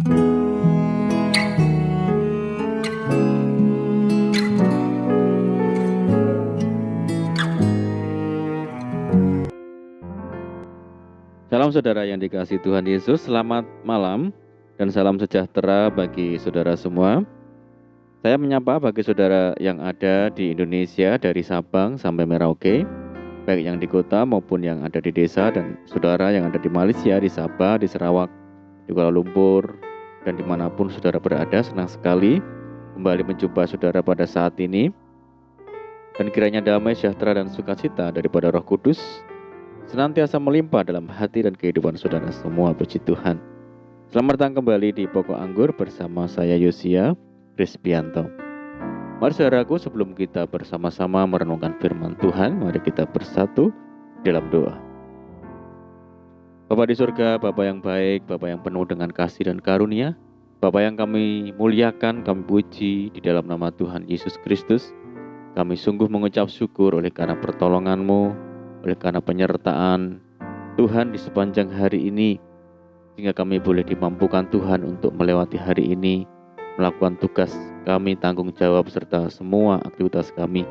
Salam saudara yang dikasihi Tuhan Yesus, selamat malam dan salam sejahtera bagi saudara semua. Saya menyapa bagi saudara yang ada di Indonesia dari Sabang sampai Merauke, baik yang di kota maupun yang ada di desa, dan saudara yang ada di Malaysia, di Sabah, di Sarawak, di Kuala Lumpur, dan dimanapun saudara berada. Senang sekali kembali menjumpa saudara pada saat ini. Dan kiranya damai, sejahtera, dan sukacita daripada Roh Kudus senantiasa melimpah dalam hati dan kehidupan saudara semua. Puji Tuhan. Selamat datang kembali di Pokok Anggur bersama saya Yosia Krispianto. Mari saudaraku, sebelum kita bersama-sama merenungkan firman Tuhan, mari kita bersatu dalam doa. Bapa di surga, Bapa yang baik, Bapa yang penuh dengan kasih dan karunia, Bapa yang kami muliakan, kami puji di dalam nama Tuhan Yesus Kristus. Kami sungguh mengucap syukur oleh karena pertolongan-Mu, oleh karena penyertaan Tuhan di sepanjang hari ini, sehingga kami boleh dimampukan Tuhan untuk melewati hari ini, melakukan tugas kami, tanggung jawab, serta semua aktivitas kami.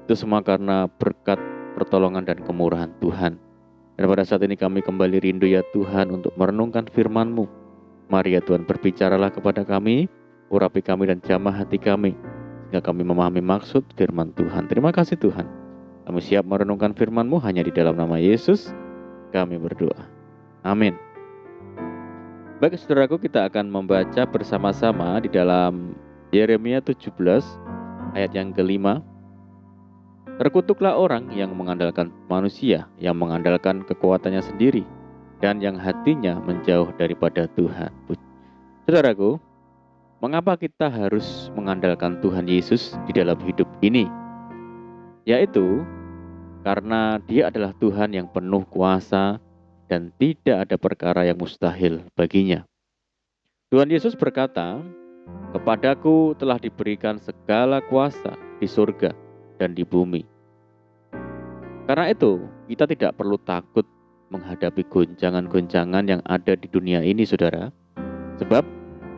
Itu semua karena berkat, pertolongan, dan kemurahan Tuhan. Dan pada saat ini kami kembali rindu ya Tuhan untuk merenungkan firman-Mu. Mari ya Tuhan, berbicaralah kepada kami, urapi kami dan jamah hati kami, sehingga kami memahami maksud firman Tuhan. Terima kasih Tuhan. Kami siap merenungkan firman-Mu, hanya di dalam nama Yesus kami berdoa. Amin. Baik saudaraku, kita akan membaca bersama-sama di dalam Yeremia 17 ayat yang kelima. Terkutuklah orang yang mengandalkan manusia, yang mengandalkan kekuatannya sendiri, dan yang hatinya menjauh daripada Tuhan. Saudaraku, mengapa kita harus mengandalkan Tuhan Yesus di dalam hidup ini? Yaitu karena Dia adalah Tuhan yang penuh kuasa dan tidak ada perkara yang mustahil baginya. Tuhan Yesus berkata, "Kepadaku telah diberikan segala kuasa di surga dan di bumi." Karena itu, kita tidak perlu takut menghadapi gonjangan-gonjangan yang ada di dunia ini, saudara. Sebab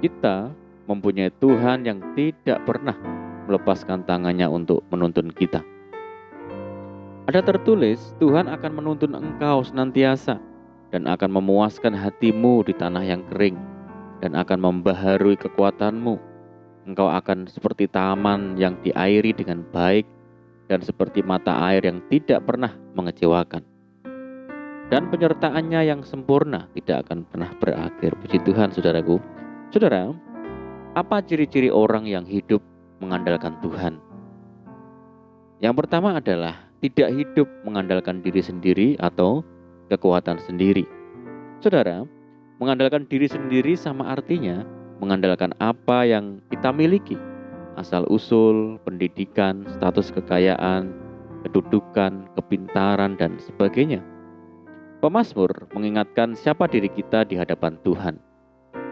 kita mempunyai Tuhan yang tidak pernah melepaskan tangannya untuk menuntun kita. Ada tertulis, Tuhan akan menuntun engkau senantiasa dan akan memuaskan hatimu di tanah yang kering dan akan membaharui kekuatanmu. Engkau akan seperti taman yang diairi dengan baik dan seperti mata air yang tidak pernah mengecewakan. Dan penyertaannya yang sempurna tidak akan pernah berakhir. Puji Tuhan, saudaraku. Saudara, apa ciri-ciri orang yang hidup mengandalkan Tuhan? Yang pertama adalah tidak hidup mengandalkan diri sendiri atau kekuatan sendiri. Saudara, mengandalkan diri sendiri sama artinya mengandalkan apa yang kita miliki, asal-usul, pendidikan, status kekayaan, kedudukan, kepintaran, dan sebagainya. Pemazmur mengingatkan siapa diri kita di hadapan Tuhan,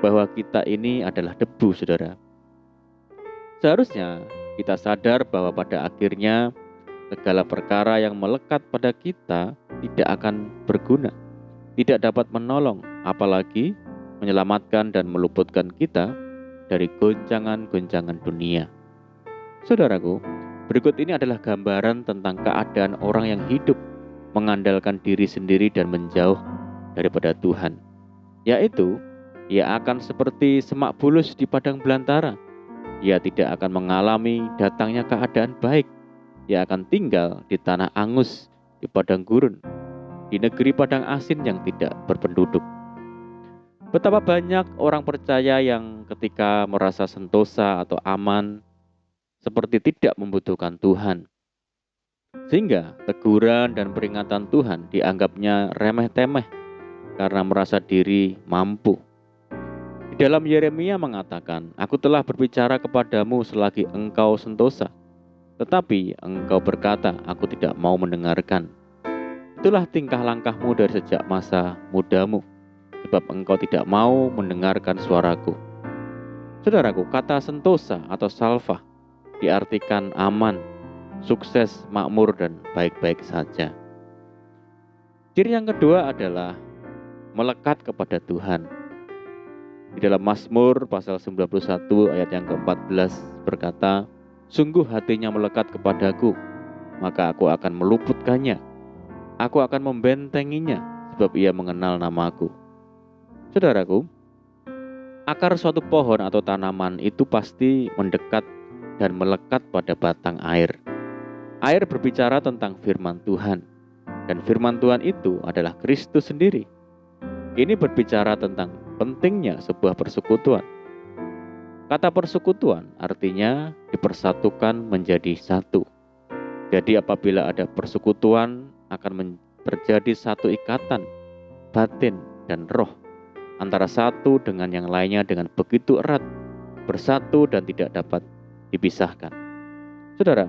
bahwa kita ini adalah debu, saudara. Seharusnya kita sadar bahwa pada akhirnya segala perkara yang melekat pada kita tidak akan berguna, tidak dapat menolong, apalagi menyelamatkan dan meluputkan kita dari gonjangan-gonjangan dunia. Saudaraku, berikut ini adalah gambaran tentang keadaan orang yang hidup mengandalkan diri sendiri dan menjauh daripada Tuhan. Yaitu, ia akan seperti semak bulus di padang belantara. Ia tidak akan mengalami datangnya keadaan baik. Ia akan tinggal di tanah angus, di padang gurun, di negeri padang asin yang tidak berpenduduk. Betapa banyak orang percaya yang ketika merasa sentosa atau aman, seperti tidak membutuhkan Tuhan. Sehingga teguran dan peringatan Tuhan dianggapnya remeh-temeh karena merasa diri mampu. Di dalam Yeremia mengatakan, "Aku telah berbicara kepadamu selagi engkau sentosa. Tetapi engkau berkata, aku tidak mau mendengarkan. Itulah tingkah langkahmu dari sejak masa mudamu, sebab engkau tidak mau mendengarkan suaraku." Saudaraku, kata sentosa atau salva diartikan aman, sukses, makmur, dan baik-baik saja. Ciri yang kedua adalah melekat kepada Tuhan. Di dalam Mazmur pasal 91 ayat yang ke-14 berkata, "Sungguh hatinya melekat kepadaku, maka aku akan meluputkannya. Aku akan membentenginya, sebab ia mengenal namaku." Saudaraku, akar suatu pohon atau tanaman itu pasti mendekat dan melekat pada batang air. Air berbicara tentang firman Tuhan, dan firman Tuhan itu adalah Kristus sendiri. Ini berbicara tentang pentingnya sebuah persekutuan. Kata persekutuan artinya dipersatukan menjadi satu. Jadi apabila ada persekutuan akan terjadi satu ikatan batin dan roh antara satu dengan yang lainnya dengan begitu erat, bersatu dan tidak dapat dipisahkan. Saudara,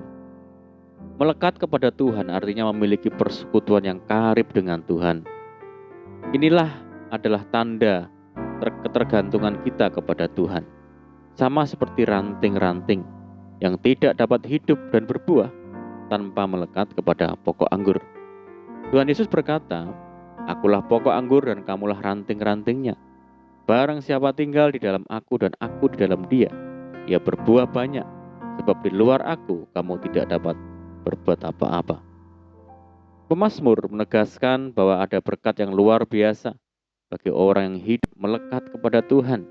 melekat kepada Tuhan artinya memiliki persekutuan yang karib dengan Tuhan. Inilah adalah tanda ketergantungan kita kepada Tuhan. Sama seperti ranting-ranting yang tidak dapat hidup dan berbuah tanpa melekat kepada pokok anggur. Tuhan Yesus berkata, "Akulah pokok anggur dan kamulah ranting-rantingnya. Barang siapa tinggal di dalam aku dan aku di dalam dia, ia berbuah banyak, sebab di luar aku kamu tidak dapat berbuat apa-apa." Pemazmur menegaskan bahwa ada berkat yang luar biasa bagi orang yang hidup melekat kepada Tuhan,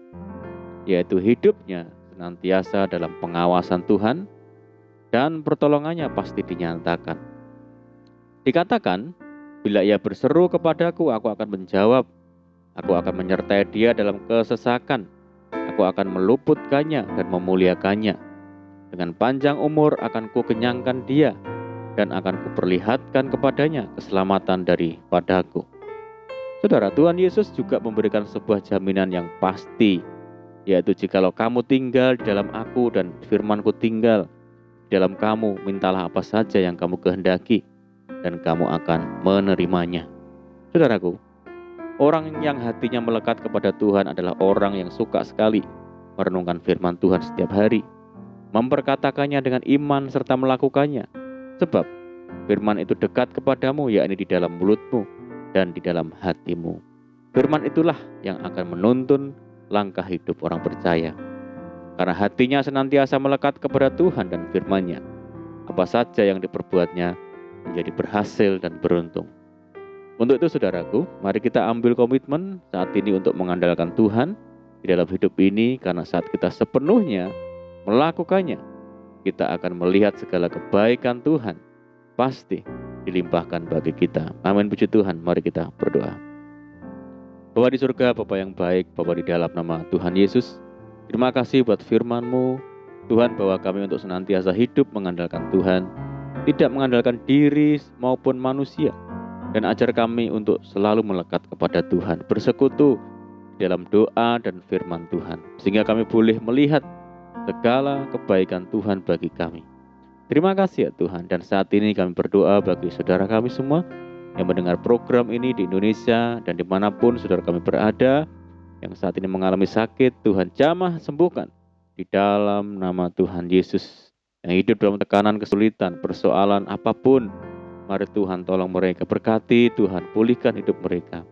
yaitu hidupnya senantiasa dalam pengawasan Tuhan dan pertolongannya pasti dinyatakan. Dikatakan, "Bila ia berseru kepadaku, aku akan menjawab. Aku akan menyertai dia dalam kesesakan. Aku akan meluputkannya dan memuliakannya. Dengan panjang umur akan kukenyangkan dia dan akan kuperlihatkan kepadanya keselamatan daripadaku." Saudara, Tuhan Yesus juga memberikan sebuah jaminan yang pasti, yaitu jikalau kamu tinggal di dalam aku dan firman-Ku tinggal di dalam kamu, mintalah apa saja yang kamu kehendaki dan kamu akan menerimanya. Saudaraku, orang yang hatinya melekat kepada Tuhan adalah orang yang suka sekali merenungkan firman Tuhan setiap hari, memperkatakannya dengan iman serta melakukannya. Sebab firman itu dekat kepadamu, yakni di dalam mulutmu dan di dalam hatimu. Firman itulah yang akan menuntun langkah hidup orang percaya. Karena hatinya senantiasa melekat kepada Tuhan dan firman-Nya, apa saja yang diperbuatnya menjadi berhasil dan beruntung. Untuk itu saudaraku, mari kita ambil komitmen saat ini untuk mengandalkan Tuhan di dalam hidup ini, karena saat kita sepenuhnya melakukannya, kita akan melihat segala kebaikan Tuhan pasti dilimpahkan bagi kita. Amin, puji Tuhan. Mari kita berdoa. Bapa di surga, Bapa yang baik, Bapa di dalam nama Tuhan Yesus, terima kasih buat firman-Mu, Tuhan, bahwa kami untuk senantiasa hidup mengandalkan Tuhan, tidak mengandalkan diri maupun manusia, dan ajar kami untuk selalu melekat kepada Tuhan, bersekutu dalam doa dan firman Tuhan, sehingga kami boleh melihat segala kebaikan Tuhan bagi kami. Terima kasih ya Tuhan, dan saat ini kami berdoa bagi saudara kami semua yang mendengar program ini di Indonesia dan dimanapun saudara kami berada, yang saat ini mengalami sakit, Tuhan jamah sembuhkan di dalam nama Tuhan Yesus. Yang hidup dalam tekanan, kesulitan, persoalan apapun, mari Tuhan tolong mereka, berkati Tuhan, pulihkan hidup mereka.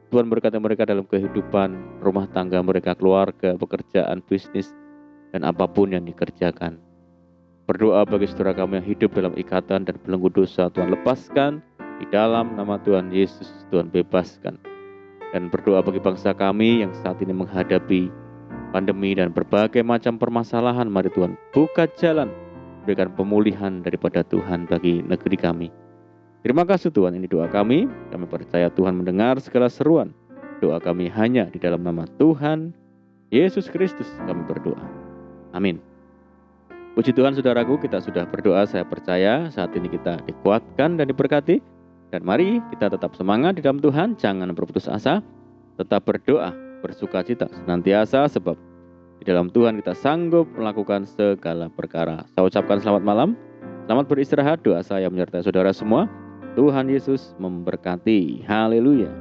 Tuhan berkati mereka dalam kehidupan rumah tangga mereka, keluarga, pekerjaan, bisnis, dan apapun yang dikerjakan. Berdoa bagi saudara kami yang hidup dalam ikatan dan belenggu dosa, Tuhan lepaskan di dalam nama Tuhan Yesus, Tuhan bebaskan. Dan berdoa bagi bangsa kami yang saat ini menghadapi pandemi dan berbagai macam permasalahan, mari Tuhan buka jalan, berikan pemulihan daripada Tuhan bagi negeri kami. Terima kasih Tuhan, ini doa kami percaya Tuhan mendengar segala seruan. Doa kami hanya di dalam nama Tuhan Yesus Kristus kami berdoa. Amin. Puji Tuhan saudaraku, kita sudah berdoa, saya percaya saat ini kita dikuatkan dan diberkati. Dan mari kita tetap semangat di dalam Tuhan, jangan berputus asa, tetap berdoa, bersukacita senantiasa, sebab di dalam Tuhan kita sanggup melakukan segala perkara. Saya ucapkan selamat malam, selamat beristirahat, doa saya menyertai saudara semua. Tuhan Yesus memberkati. Haleluya.